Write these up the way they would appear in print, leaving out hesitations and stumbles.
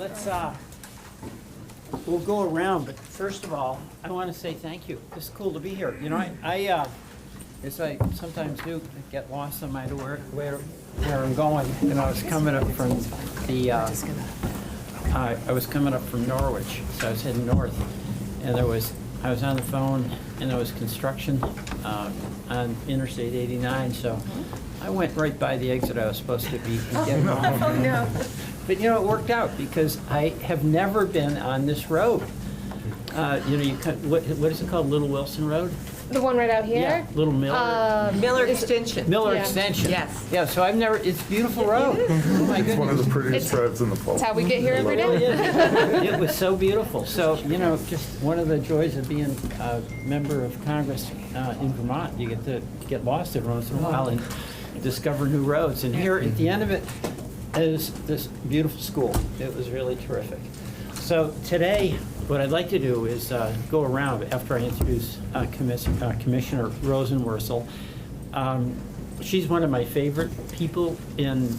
let's, we'll go around, but first of all, I want to say thank you. It's cool to be here. You know, as I sometimes do, get lost on my where I'm going. And I was coming up from the, I was coming up from Norwich, so I was heading north, and I was on the phone, and there was construction on Interstate 89, so I went right by the exit I was supposed to be getting off. Oh, no. But you know, it worked out because I have never been on this road. You know, what is it called? Little Wilson Road? The one right out here? Yeah, Little Miller. Miller Extension. Miller yeah. Extension. Yes. Yeah, so I've never, it's a beautiful road. Oh my It's one of goodness. the prettiest drives in the fall. That's how we get here every It really day. is. It was so beautiful. So, you know, just one of the joys of being a member of Congress in Vermont, you get to get lost every once in a while and discover new roads. And here at the end of it is this beautiful school. It was really terrific. So today, what I'd like to do is go around after I introduce Commissioner Rosenworcel. She's one of my favorite people in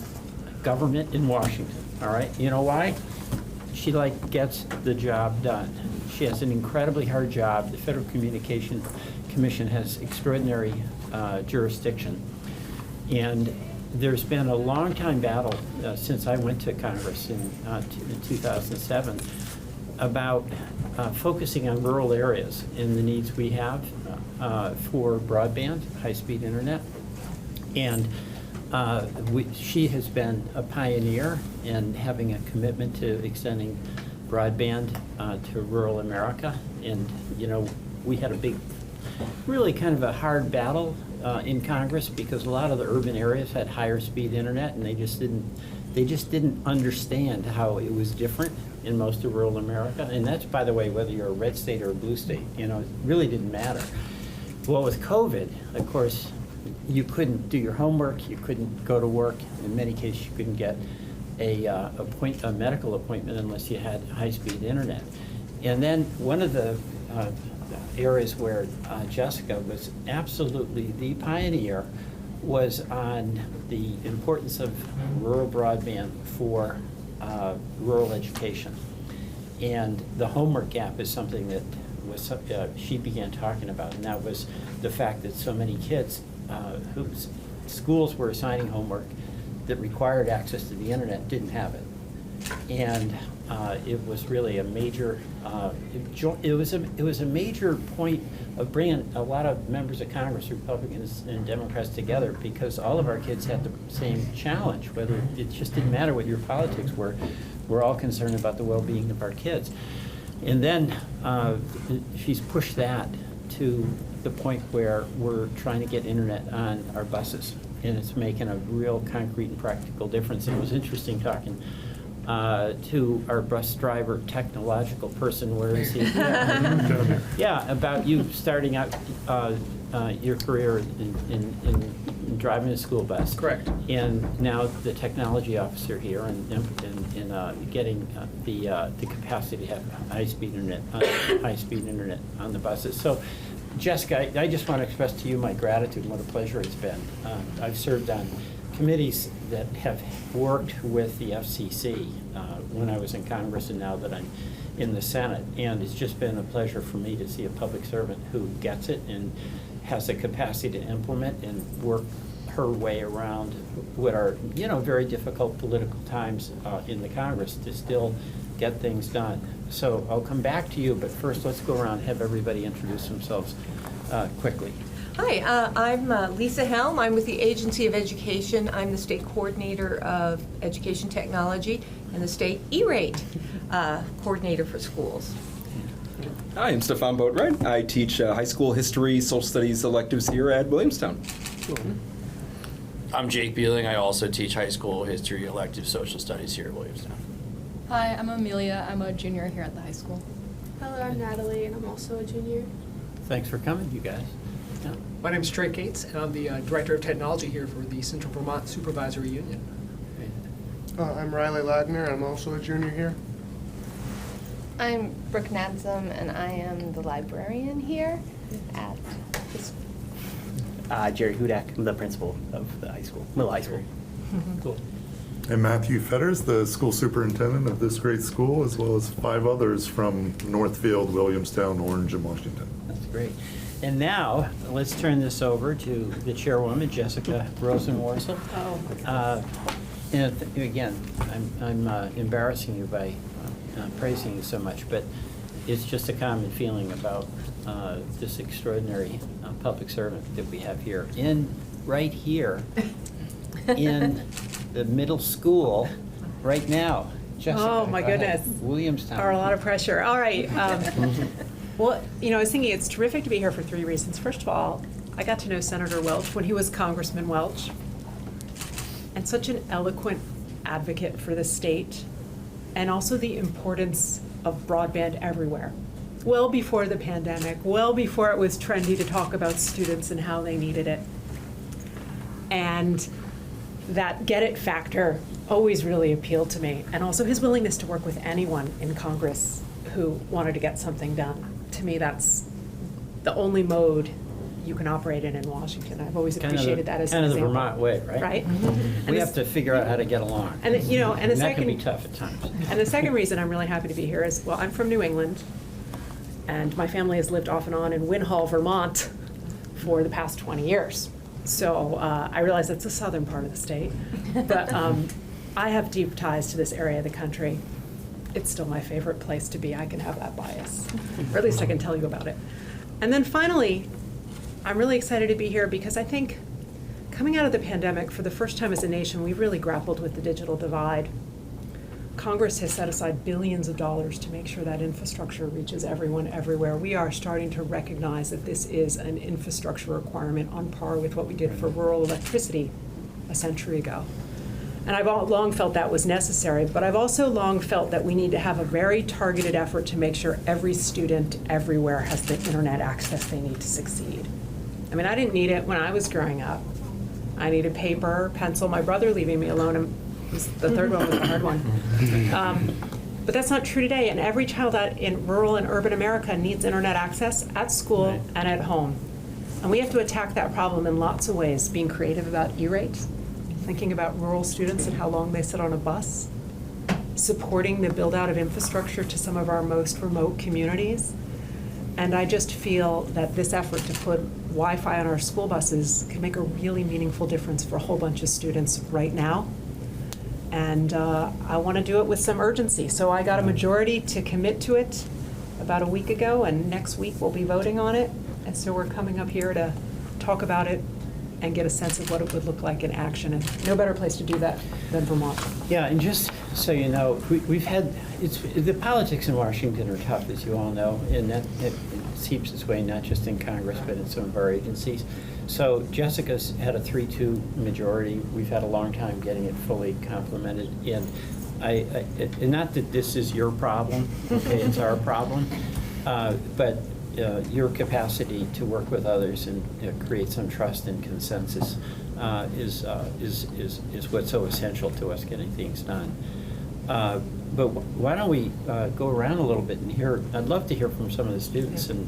government in Washington, all right? You know why? She gets the job done. She has an incredibly hard job. The Federal Communications Commission has extraordinary jurisdiction. And there's been a long time battle since I went to Congress in 2007 about focusing on rural areas and the needs we have for broadband, high-speed internet. And she has been a pioneer in having a commitment to extending broadband to rural America. And, you know, we had a big, really kind of a hard battle in Congress because a lot of the urban areas had higher speed internet, and they just didn't understand how it was different in most of rural America. And that's, by the way, whether you're a red state or a blue state, you know, it really didn't matter. Well, with COVID, of course, you couldn't do your homework, you couldn't go to work. In many cases, you couldn't get a medical appointment unless you had high-speed internet. And then one of the areas where Jessica was absolutely the pioneer was on the importance of rural broadband for rural education. And the homework gap is something that was she began talking about, and that was the fact that so many kids whose schools were assigning homework that required access to the internet didn't have it. And it was really a major, it was a major point of bringing a lot of members of Congress, Republicans and Democrats together, because all of our kids had the same challenge, whether it just didn't matter what your politics were. We're all concerned about the well-being of our kids. And then she's pushed that to the point where we're trying to get internet on our buses, and it's making a real concrete and practical difference. And it was interesting talking to our bus driver, technological person, where is he? Yeah, about you starting out your career in driving a school bus. Correct. And now the technology officer here and getting the capacity to have high-speed internet on the buses. So, Jessica, I just want to express to you my gratitude and what a pleasure it's been. I've served on committees that have worked with the FCC when I was in Congress and now that I'm in the Senate. And it's just been a pleasure for me to see a public servant who gets it and has the capacity to implement and work her way around what are, you know, very difficult political times in the Congress to still get things done. So I'll come back to you, but first let's go around and have everybody introduce themselves quickly. Hi, I'm Lisa Helm. I'm with the Agency of Education. I'm the state coordinator of education technology and the state E-rate coordinator for schools. Hi, I'm Stefan Boatwright. I teach high school history, social studies electives here at Williamstown. I'm Jake Beeling. I also teach high school history, elective social studies here at Williamstown. Hi, I'm Amelia. I'm a junior here at the high school. Hello, I'm Natalie, and I'm also a junior. Thanks for coming, you guys. Yeah. My name is Trey Cates, and I'm the Director of Technology here for the Central Vermont Supervisory Union. I'm Riley Ladner. I'm also a junior here. I'm Brooke Nadsum, and I am the librarian here at this. Jerry Hudak, I'm the principal of the high school, middle high school. Cool. And Matthew Fetters, the school superintendent of this great school, as well as 5 others from Northfield, Williamstown, Orange, and Washington. That's great. And now, let's turn this over to the chairwoman, Jessica Rosenworcel. And again, I'm embarrassing you by praising you so much, but it's just a common feeling about this extraordinary public servant that we have here, right here, in the middle school, right now. Jessica, Oh, my go ahead. goodness. Williamstown. Are a lot of pressure. All right. Well, I was thinking it's terrific to be here for 3 reasons. First of all, I got to know Senator Welch when he was Congressman Welch, and such an eloquent advocate for the state, and also the importance of broadband everywhere. Well before the pandemic, well before it was trendy to talk about students and how they needed it. And that get it factor always really appealed to me. And also his willingness to work with anyone in Congress who wanted to get something done. To me, that's the only mode you can operate in Washington. I've always appreciated that as an kind of the example. Vermont way, right? Right? We have to figure out how to get along. And, and the that second, can be tough at times. And the second reason I'm really happy to be here is, well, I'm from New England, and my family has lived off and on in Winhall, Vermont for the past 20 years. So I realize that's the southern part of the state, but I have deep ties to this area of the country. It's still my favorite place to be. I can have that bias, or at least I can tell you about it. And then finally, I'm really excited to be here because I think coming out of the pandemic, for the first time as a nation, we've really grappled with the digital divide. Congress has set aside billions of dollars to make sure that infrastructure reaches everyone everywhere. We are starting to recognize that this is an infrastructure requirement on par with what we did for rural electricity a century ago. And I've long felt that was necessary, but I've also long felt that we need to have a very targeted effort to make sure every student everywhere has the internet access they need to succeed. I mean, I didn't need it when I was growing up. I needed paper, pencil, my brother leaving me alone, and the third one was the hard one. But that's not true today, and every child in rural and urban America needs internet access at school and at home. And we have to attack that problem in lots of ways, being creative about E-rate, thinking about rural students and how long they sit on a bus, supporting the build-out of infrastructure to some of our most remote communities. And I just feel that this effort to put Wi-Fi on our school buses can make a really meaningful difference for a whole bunch of students right now. And I want to do it with some urgency. So I got a majority to commit to it about a week ago, and next week we'll be voting on it. And so we're coming up here to talk about it and get a sense of what it would look like in action. And no better place to do that than Vermont. Yeah, and just so you know, we've had, the politics in Washington are tough, as you all know, and that it seeps its way not just in Congress, but in some of our agencies. So Jessica's had a 3-2 majority. We've had a long time getting it fully complemented. And and not that this is your problem, okay, it's our problem, but your capacity to work with others and create some trust and consensus is what's so essential to us getting things done. But why don't we go around a little bit and hear, I'd love to hear from some of the students and,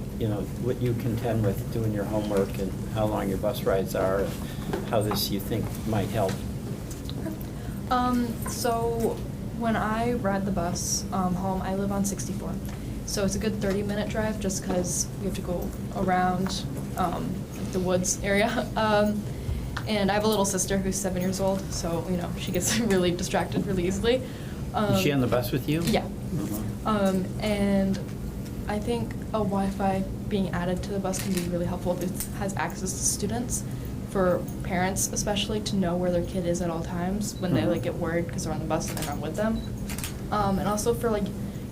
what you contend with doing your homework and how long your bus rides are and how this you think might help. So when I ride the bus home, I live on 64. So it's a good 30-minute drive just because we have to go around the woods area. And I have a little sister who's 7 years old, so, she gets really distracted really easily. Is she on the bus with you? Yeah. Mm-hmm. And I think a Wi-Fi being added to the bus can be really helpful if it has access to students, for parents especially, to know where their kid is at all times when they get worried because they're on the bus and they're not with them. And also for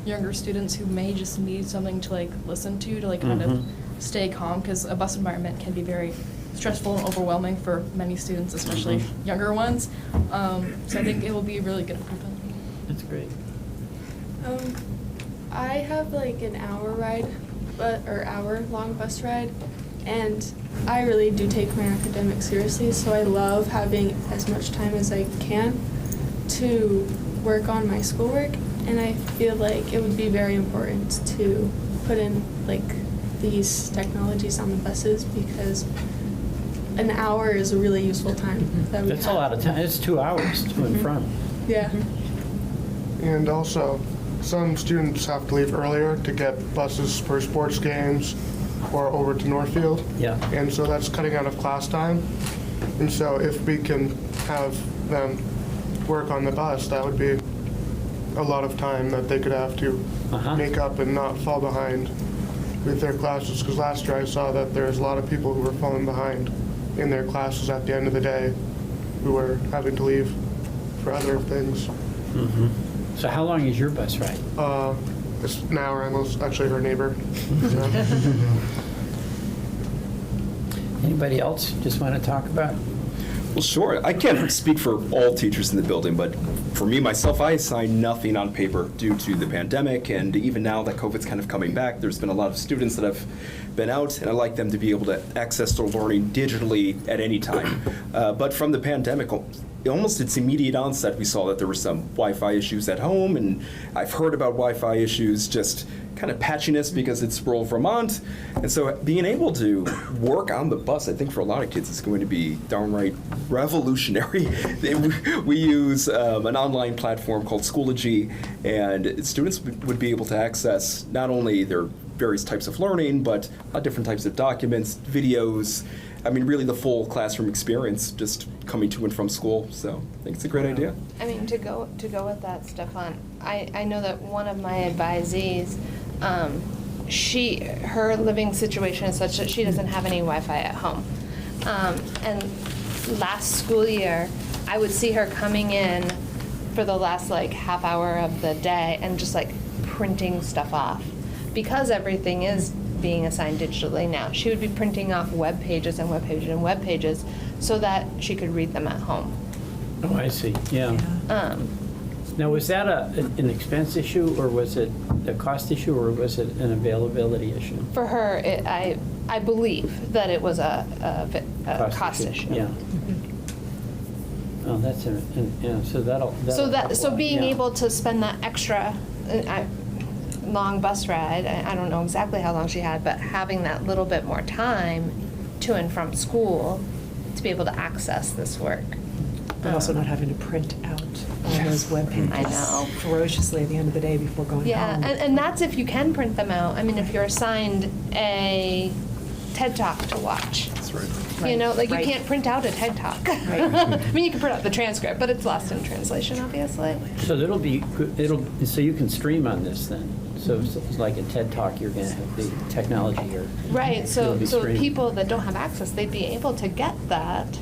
younger students who may just need something to listen to kind of stay calm, because a bus environment can be very stressful and overwhelming for many students, especially younger ones. So I think it will be a really good improvement. That's great. I have an hour-long bus ride, and I really do take my academics seriously, so I love having as much time as I can to work on my schoolwork, and I feel like it would be very important to put in these technologies on the buses, because an hour is a really useful time that we That's have. a lot of time. It's 2 hours to and from. Yeah. And also, some students have to leave earlier to get buses for sports games or over to Northfield. Yeah. And so that's cutting out of class time. And so if we can have them work on the bus, that would be a lot of time that they could have to make up and not fall behind with their classes. Because last year I saw that there's a lot of people who were falling behind in their classes at the end of the day who were having to leave for other things. So how long is your bus ride? It's an hour. I'm actually her neighbor. Anybody else just want to talk about? Well, sure. I can't speak for all teachers in the building, but for me, myself, I assign nothing on paper due to the pandemic, and even now that COVID's kind of coming back, there's been a lot of students that have been out, and I like them to be able to access their learning digitally at any time. But from the pandemic, almost its immediate onset, we saw that there were some Wi-Fi issues at home, and I've heard about Wi-Fi issues, just kind of patchiness because it's rural Vermont. And so being able to work on the bus, I think for a lot of kids, is going to be downright revolutionary. We use an online platform called Schoology, and students would be able to access not only their various types of learning, but different types of documents, videos, I mean, really the full classroom experience just coming to and from school. So I think it's a great idea. I mean, to go with that, Stefan, I know that one of my advisees, her living situation is such that she doesn't have any Wi-Fi at home. And last school year, I would see her coming in for the last like half hour of the day and just like printing stuff off. Because everything is being assigned digitally now, she would be printing off web pages and web pages and web pages so that she could read them at home. Oh, I see, yeah. Now, was that an expense issue, or was it a cost issue, or was it an availability issue? For her, I believe that it was a cost issue. Yeah. Oh, that's so that'll So help a lot, being yeah. able to spend that extra long bus ride, I don't know exactly how long she had, but having that little bit more time to and from school to be able to access this work. But also not having to print out all those web pages I know. ferociously at the end of the day before going home. And that's if you can print them out. I mean, if you're assigned a TED Talk to watch. That's right. You know, like Right. you can't print out a TED Talk. I mean, you can print out the transcript, but it's lost in translation, obviously. So so you can stream on this then. So it's like a TED Talk, you're going to have the technology or Right, so it'll be streamed. people that don't have access, they'd be able to get that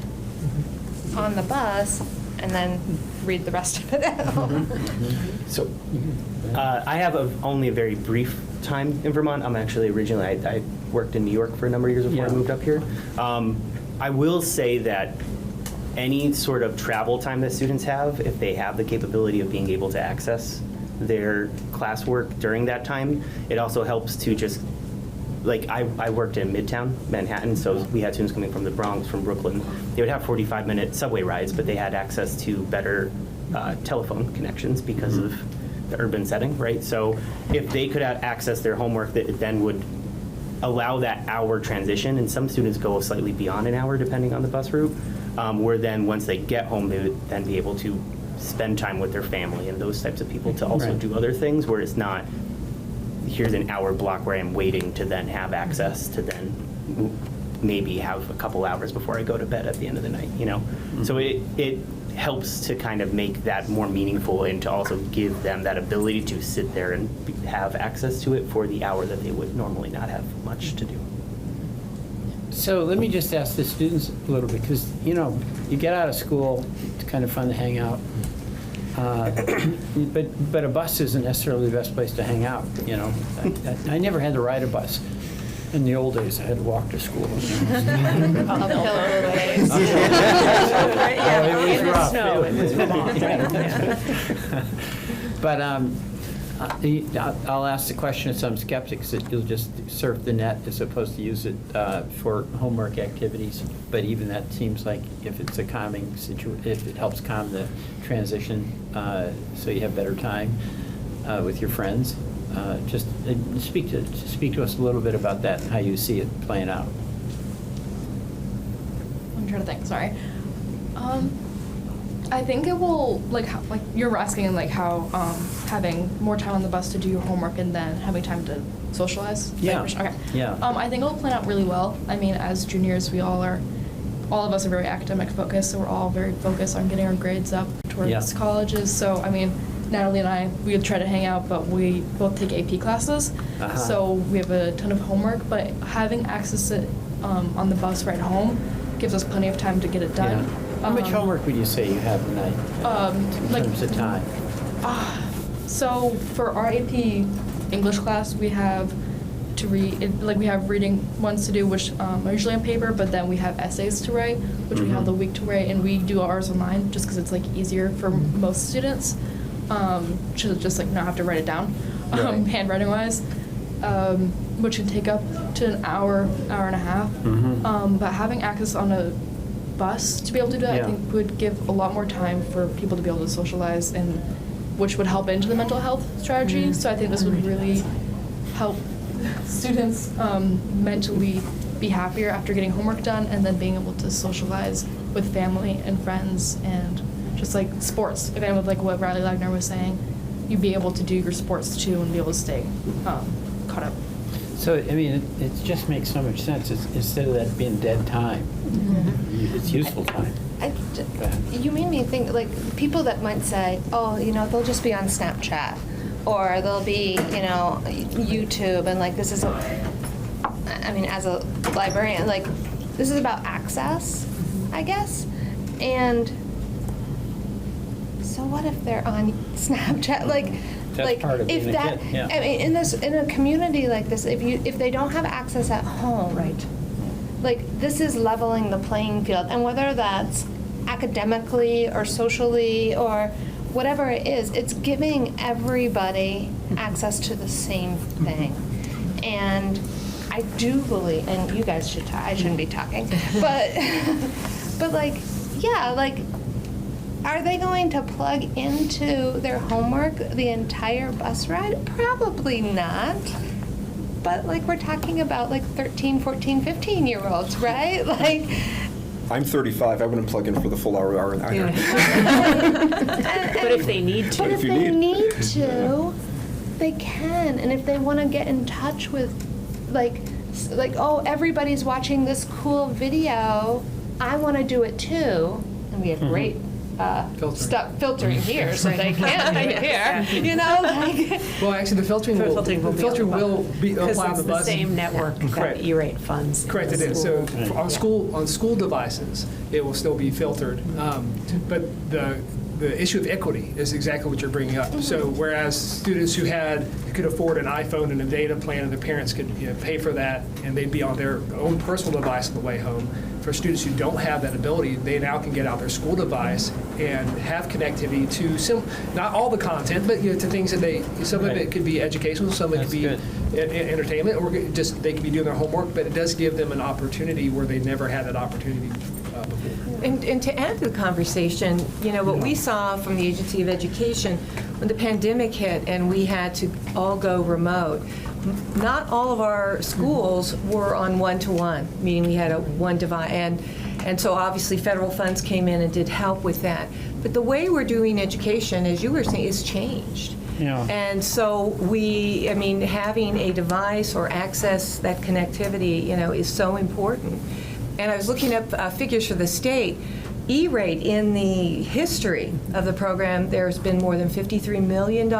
on the bus and then read the rest of it at home. So I have only a very brief time in Vermont. I'm actually originally, I worked in New York for a number of years before I moved up here. I will say that any sort of travel time that students have, if they have the capability of being able to access their classwork during that time, it also helps to just, like I worked in Midtown Manhattan, so we had students coming from the Bronx, from Brooklyn. They would have 45-minute subway rides, but they had access to better telephone connections because of the urban setting, right? So if they could access their homework, that then would allow that hour transition, and some students go slightly beyond an hour depending on the bus route, where then once they get home, they would then be able to spend time with their family and those types of people to also do other things, where it's not, here's an hour block where I'm waiting to then have access to then maybe have a couple hours before I go to bed at the end of the night, you know? So it helps to kind of make that more meaningful and to also give them that ability to sit there and have access to it for the hour that they would normally not have much to do. So let me just ask the students a little bit, because, you know, you get out of school, it's kind of fun to hang out. But a bus isn't necessarily the best place to hang out, you know. I never had to ride a bus. In the old days, I had to walk to school. It was rough. Snow, it was Vermont. But I'll ask the question of some skeptics that you'll just surf the net as opposed to use it for homework activities. But even that seems like if it's a calming if it helps calm the transition, so you have better time with your friends. Just speak to us a little bit about that and how you see it playing out. I'm trying to think, sorry. I think it will, like you're asking, like how having more time on the bus to do your homework and then having time to socialize. Yeah. Okay. Yeah. I think it'll plan out really well. I mean, as juniors, all of us are very academic focused, so we're all very focused on getting our grades up towards colleges. So, I mean, Natalie and I, we try to hang out, but we both take AP classes, so we have a ton of homework. But having access to on the bus ride home gives us plenty of time to get it done. Yeah. How much homework would you say you have a night in terms of time? So for our AP English class, we have to read, we have reading ones to do, which are usually on paper, but then we have essays to write, which we have the week to write, and we do ours online just because it's like easier for most students to just like not have to write it down, handwriting wise, which can take up to an hour and a half. But having access on a bus to be able to do that, I think would give a lot more time for people to be able to socialize, and which would help into the mental health strategy. So I think this would really help students mentally be happier after getting homework done, and then being able to socialize with family and friends, and just like sports. Again, with like what Riley Lagner was saying, you'd be able to do your sports too and be able to stay caught up. So, I mean, it just makes so much sense. Instead of that being dead time, it's useful time. You made me think, like, people that might say, oh, they'll just be on Snapchat, or they'll be, YouTube, and like, this is I mean, as a librarian, like, this is about access, I guess. And so what if they're on Snapchat? That's part of being a kid, yeah. I mean, in a community like this, if they don't have access at home, Right. like, this is leveling the playing field, and whether that's academically or socially or whatever it is, it's giving everybody access to the same thing. And I do believe, and you guys should talk, I shouldn't be talking, but like, yeah, like, are they going to plug into their homework the entire bus ride? Probably not. But like, we're talking about like 13, 14, 15-year-olds, right? Like, I'm 35. I wouldn't plug in for the full hour either. But if they need to. But if they need to, they can. And if they want to get in touch with, like, oh, everybody's watching this cool video, I want to do it too. And we have great stuff filtering here, so they can't be here. Like. Well, actually, the filtering will be apply on the bus. It's the same network that E-rate funds. Correct, it is. So on school devices, it will still be filtered. But the issue of equity is exactly what you're bringing up. So whereas students who could afford an iPhone and a data plan, and their parents could pay for that, and they'd be on their own personal device on the way home. For students who don't have that ability, they now can get out their school device and have connectivity to not all the content, but to things that some of it could be educational, some of it could be entertainment, or just they could be doing their homework. But it does give them an opportunity where they never had that opportunity before. And to add to the conversation, what we saw from the Agency of Education when the pandemic hit and we had to all go remote, not all of our schools were on one-to-one, meaning we had a one device, and so obviously federal funds came in and did help with that. But the way we're doing education, as you were saying, is changed. Yeah. And so having a device or access that connectivity, is so important. And I was looking up figures for the state. E-rate, in the history of the program, there's been more than $53 million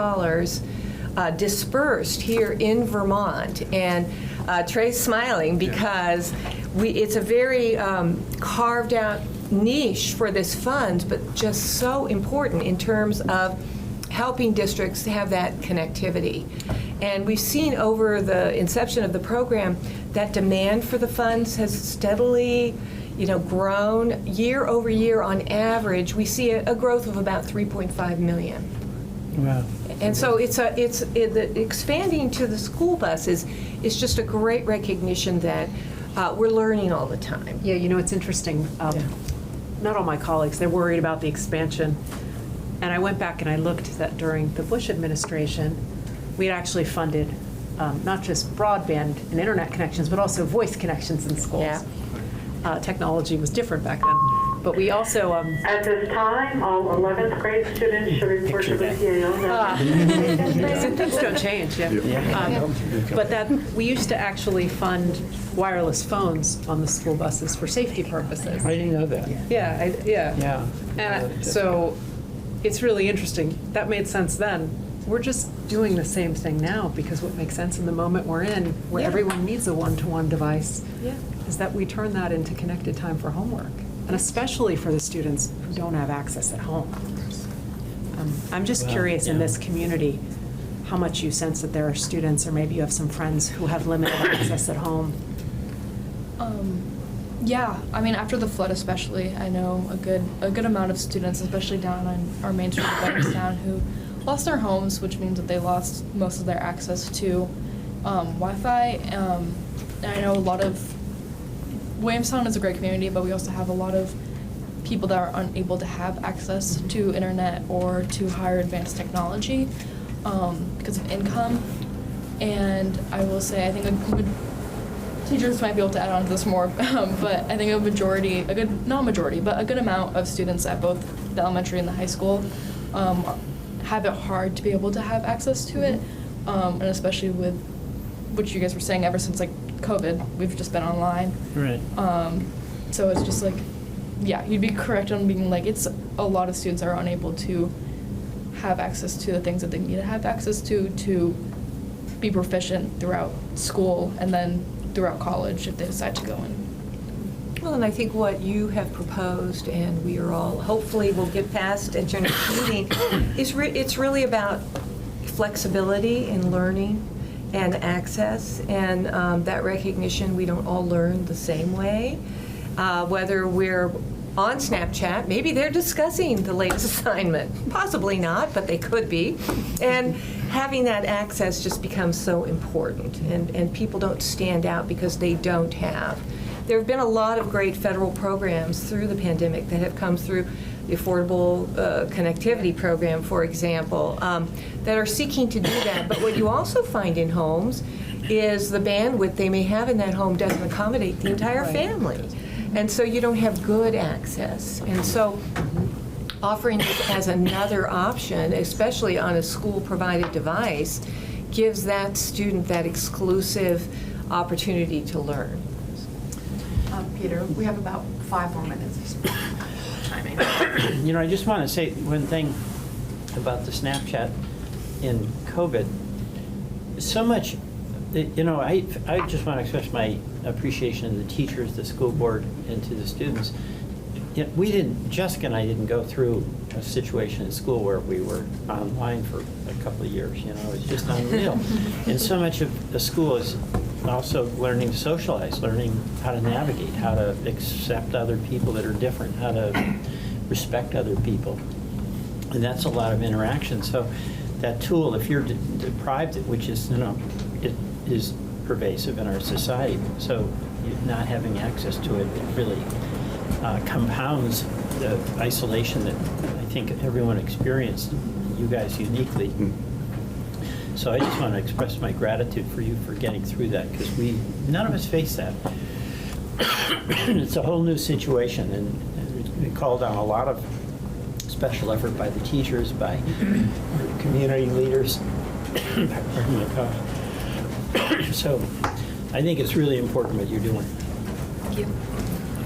dispersed here in Vermont. And Trey's smiling because it's a very carved out niche for this fund, but just so important in terms of helping districts have that connectivity. And we've seen over the inception of the program that demand for the funds has steadily grown year over year. On average, we see a growth of about 3.5 million. Wow. And so the expanding to the school bus is just a great recognition that we're learning all the time. Yeah, it's interesting. Not all my colleagues, they're worried about the expansion. And I went back and I looked that during the Bush administration, we had actually funded not just broadband and internet connections, but also voice connections in schools. Yeah. Technology was different back then. But we also, At this time, all 11th grade students should report to the PAO. things don't change, yeah. But that, we used to actually fund wireless phones on the school buses for safety purposes. I didn't know that. Yeah, Yeah. And so it's really interesting. That made sense then. We're just doing the same thing now because what makes sense in the moment we're in, where Yeah. everyone needs a one-to-one device, is that we turn that into connected time for homework, and especially for the students who don't have access at home. I'm just curious in this community how much you sense that there are students, or maybe you have some friends who have limited access at home. Yeah, I mean, after the flood especially, I know a good amount of students, especially down on our main street of Williamstown, who lost their homes, which means that they lost most of their access to Wi-Fi. And I know a lot of Williamstown is a great community, but we also have a lot of people that are unable to have access to internet or to higher advanced technology because of income. And I will say, I think teachers might be able to add on to this more, but I think a good amount of students at both the elementary and the high school have it hard to be able to have access to it, and especially with what you guys were saying, ever since like COVID, we've just been online. Right. So it's just like, yeah, you'd be correct on being like, it's a lot of students are unable to have access to the things that they need to have access to be proficient throughout school and then throughout college if they decide to go in. Well, and I think what you have proposed, and we are all, hopefully will get past at your next meeting, is it's really about flexibility in learning and access, and that recognition we don't all learn the same way. Whether we're on Snapchat, maybe they're discussing the latest assignment. Possibly not, but they could be. And having that access just becomes so important, and people don't stand out because they don't have. There have been a lot of great federal programs through the pandemic that have come through, the Affordable Connectivity Program, for example, that are seeking to do that. But what you also find in homes is the bandwidth they may have in that home doesn't accommodate the entire family. And so you don't have good access. And so offering it as another option, especially on a school-provided device, gives that student that exclusive opportunity to learn. Peter, we have about 5 more minutes. Timing. You know, I just want to say one thing about the Snapchat in COVID. So much, you know, I just want to express my appreciation to the teachers, the school board, and to the students. Jessica and I didn't go through a situation in school where we were online for a couple of years, you know, it's just unreal. And so much of the school is also learning to socialize, learning how to navigate, how to accept other people that are different, how to respect other people. And that's a lot of interaction. So that tool, if you're deprived it, which is, you know, it is pervasive in our society, so not having access to it really compounds the isolation that I think everyone experienced, you guys uniquely. So I just want to express my gratitude for you for getting through that, because none of us face that. It's a whole new situation, and it called on a lot of special effort by the teachers, by community leaders. Pardon my cough. So I think it's really important what you're doing. Thank you.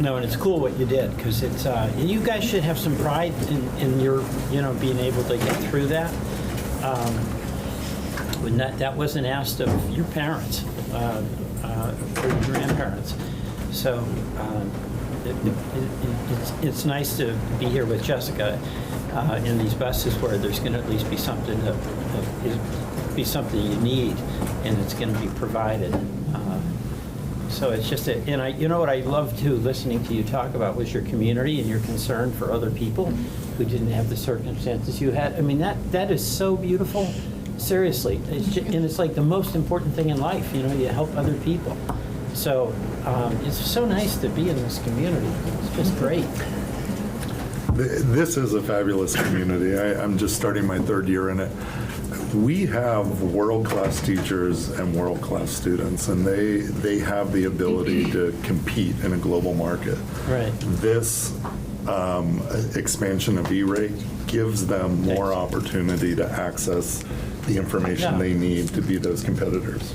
No, and it's cool what you did, because it's, and you guys should have some pride in your, you know, being able to get through that. When that wasn't asked of your parents or your grandparents. So it's nice to be here with Jessica in these buses where there's going to at least be something you need, and it's going to be provided. So it's just, you know what I loved too, listening to you talk about was your community and your concern for other people who didn't have the circumstances you had. I mean, that is so beautiful. Seriously, and it's like the most important thing in life, you know, you help other people. So it's so nice to be in this community. It's just great. This is a fabulous community. I'm just starting my 3rd year in it. We have world-class teachers and world-class students, and they have the ability to compete in a global market. Right. This expansion of E-rate gives them more opportunity to access the information they need to be those competitors.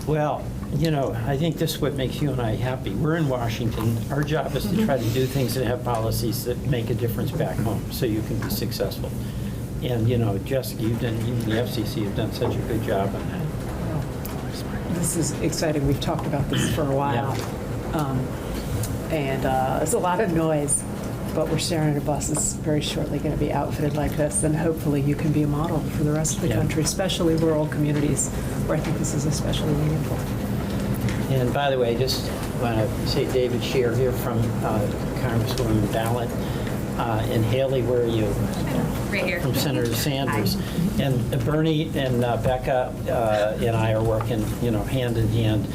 Well, you know, I think this is what makes you and I happy. We're in Washington. Our job is to try to do things that have policies that make a difference back home so you can be successful. And, you know, Jessica, you've done, even the FCC, have done such a good job on that. This is exciting. We've talked about this for a while. And there's a lot of noise, but we're sharing a bus that's very shortly going to be outfitted like this, and hopefully you can be a model for the rest of the country, especially rural communities, where I think this is especially meaningful. And by the way, just want to say David Scheer here from Congresswoman Ballot. And Haley, where are you? Right here. From Senator Sanders. And Bernie and Becca and I are working, you know, hand in hand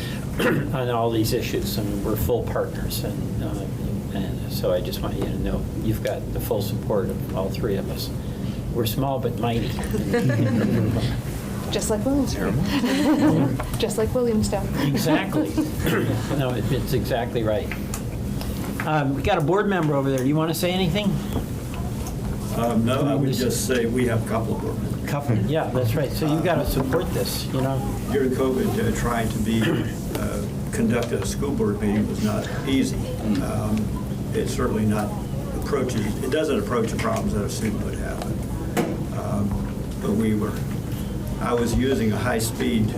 on all these issues, and we're full partners. And so I just want you to know you've got the full support of all three of us. We're small but mighty. Just like Williamstown. Just like Williamstown. Exactly. No, it's exactly right. We got a board member over there. Do you want to say anything? No, I would just say we have a couple of board members. Couple, yeah, that's right. So you've got to support this, you know? During COVID, trying to conduct a school board meeting was not easy. It certainly not approaches, it doesn't approach the problems that a student would have. But I was using a high-speed,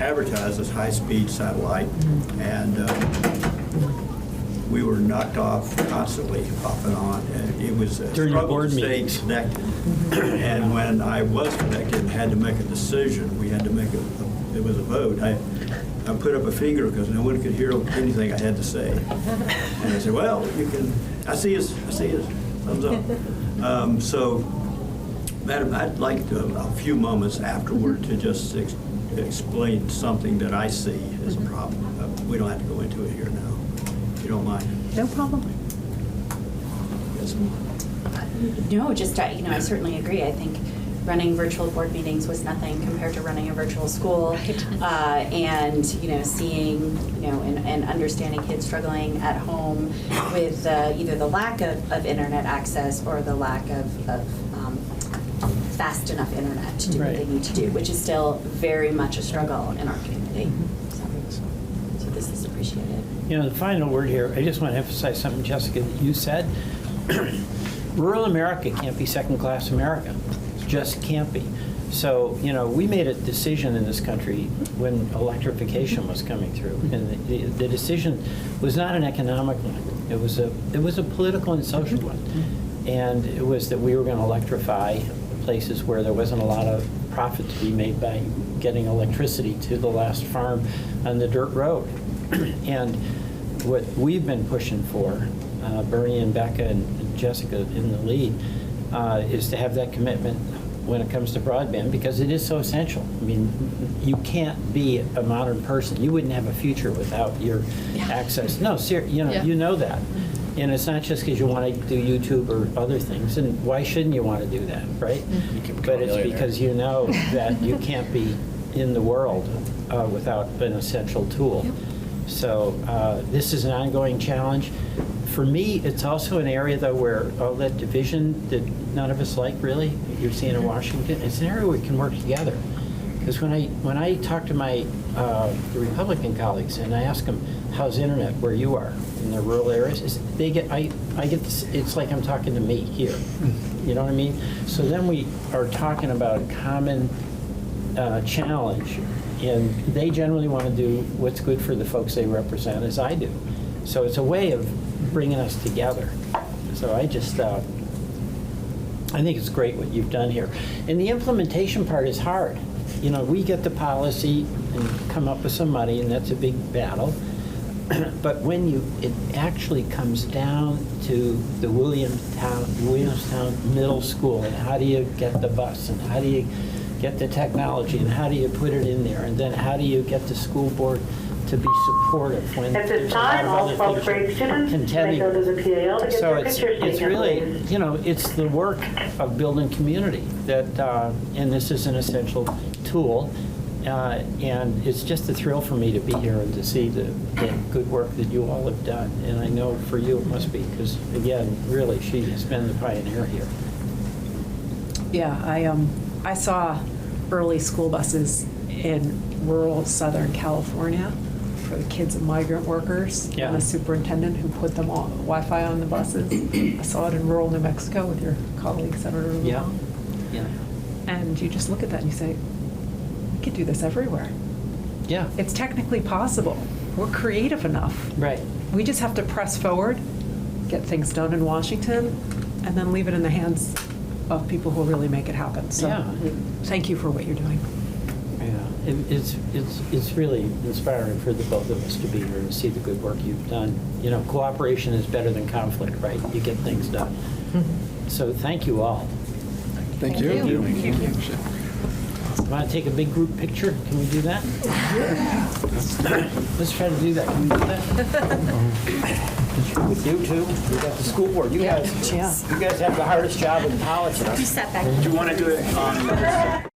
advertised as high-speed satellite, and we were knocked off constantly, off and on, and it was a struggle to stay connected. And when I was connected and had to make a decision, we had to make it was a vote. I put up a finger because no one could hear anything I had to say. And I said, well, you can, I see his thumbs up. So, Madam, I'd like a few moments afterward to just explain something that I see as a problem. We don't have to go into it here now. You don't mind? No problem. Yes. No, just, I certainly agree. I think running virtual board meetings was nothing compared to running a virtual school. And, seeing, and understanding kids struggling at home with either the lack of internet access or the lack of fast enough internet to do what they need to do, which is still very much a struggle in our community. So this is appreciated. The final word here, I just want to emphasize something, Jessica, that you said. Rural America can't be second-class America. It just can't be. So, we made a decision in this country when electrification was coming through, and the decision was not an economic one. It was a political and social one. And it was that we were going to electrify places where there wasn't a lot of profit to be made by getting electricity to the last farm on the dirt road. And what we've been pushing for, Bernie and Becca and Jessica in the lead, is to have that commitment when it comes to broadband, because it is so essential. I mean, you can't be a modern person. You wouldn't have a future without your access. No, you know that. And it's not just because you want to do YouTube or other things. And why shouldn't you want to do that, right? But it's because you know that you can't be in the world without an essential tool. So this is an ongoing challenge. For me, it's also an area, though, where all that division that none of us like, really, you're seeing in Washington, it's an area where we can work together. Because when I talk to my the Republican colleagues and I ask them, how's internet where you are in the rural areas, I get this, it's like I'm talking to me here. You know what I mean? So then we are talking about a common challenge, and they generally want to do what's good for the folks they represent, as I do. So it's a way of bringing us together. So I just, I think it's great what you've done here. And the implementation part is hard. We get the policy and come up with some money, and that's a big battle. But when it actually comes down to the Williamstown Middle School, and how do you get the bus, and how do you get the technology, and how do you put it in there, and then how do you get the school board to be supportive when At there's this a lot time, of all other 12th things grade students may contending. go to the PAL to get So their pictures it's taken, really, please. it's the work of building community that, and this is an essential tool. And it's just a thrill for me to be here and to see the good work that you all have done. And I know for you it must be, because again, really, she has been the pioneer here. Yeah, I saw early school buses in rural Southern California for the kids of migrant workers. Yeah. And a superintendent who put them on Wi-Fi on the buses. I saw it in rural New Mexico with your colleague, Senator Lubon. Yeah. Yeah. And you just look at that and you say, we could do this everywhere. Yeah. It's technically possible. We're creative enough. Right. We just have to press forward, get things done in Washington, and then leave it in the hands of people who will really make it happen. So Yeah. thank you for what you're doing. Yeah, it's really inspiring for the both of us to be here and see the good work you've done. You know, cooperation is better than conflict, right? You get things done. So thank you all. Thank you. Want to take a big group picture? Can we do that? Let's try to do that. Can we do that? With you too. We got the school board. You guys have the hardest job in college. You sat back. Do you want to do it on?